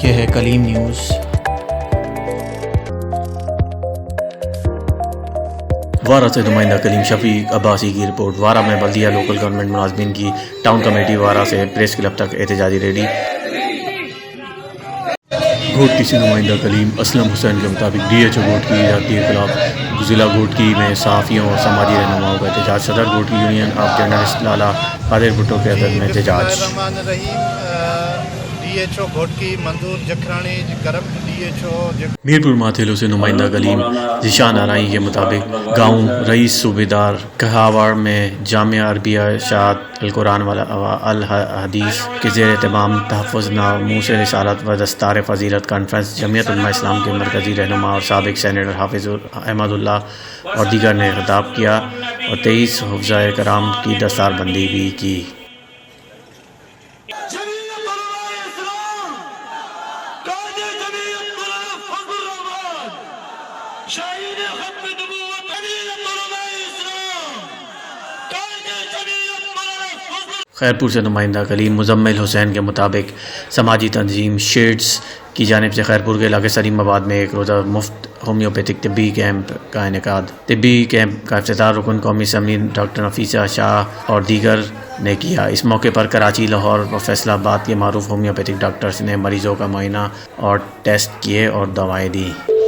یہ ہے کلیم نیوز۔ وارہ سے نمائندہ کلیم شفیق عباسی کی رپورٹ۔ وارہ میں بلدیہ لوکل گورنمنٹ ملازمین کی ٹاؤن کمیٹی وارہ سے پریس کلب تک احتجاجی ریلی۔ گھوٹکی سے نمائندہ کلیم اسلم حسین کے مطابق ڈی ایچ او گھوٹکی زیادتی کے خلاف ضلع گھوٹکی میں صحافیوں اور سماجی رہنماؤں کا احتجاج۔ صدر Ghotki union of journalist Lala Qadir Bhutto کی قیادت میں احتجاج۔ D H O Ghotki Manzoor Jakhrani corrupt D H O Mirpur Mathelo سے نمائندہ کلیم ذیشان نارائی کے مطابق گاؤں رئیس صوبیدار کہاوڑ میں جامعہ عربیہ اشاعت القرآن والحدیث کے زیر اہتمام تحفظ ناموس رسالت و دستار فضیلت کانفرنس جمعیت علماء اسلام کے مرکزی رہنما اور سابق سینیٹر حافظ احمد اللہ اور دیگر نے خطاب کیا اور 23 حفظائے کرام کی دستار بندی بھی کی۔ خیرپور سے نمائندہ کلیم مزمل حسین کے مطابق سماجی تنظیم شیڈز کی جانب سے خیرپور کے علاقے سلیم آباد میں ایک روزہ مفت ہومیوپیتھک طبی کیمپ کا انعقاد۔ طبی کیمپ کا افتتاح رکن قومی اسمبلی ڈاکٹر نفیسہ شاہ اور دیگر نے کیا۔ اس موقع پر کراچی، لاہور اور فیصل آباد کے معروف ہومیوپیتھک ڈاکٹرز نے مریضوں کا معائنہ اور ٹیسٹ کیے اور دوائیں دیں۔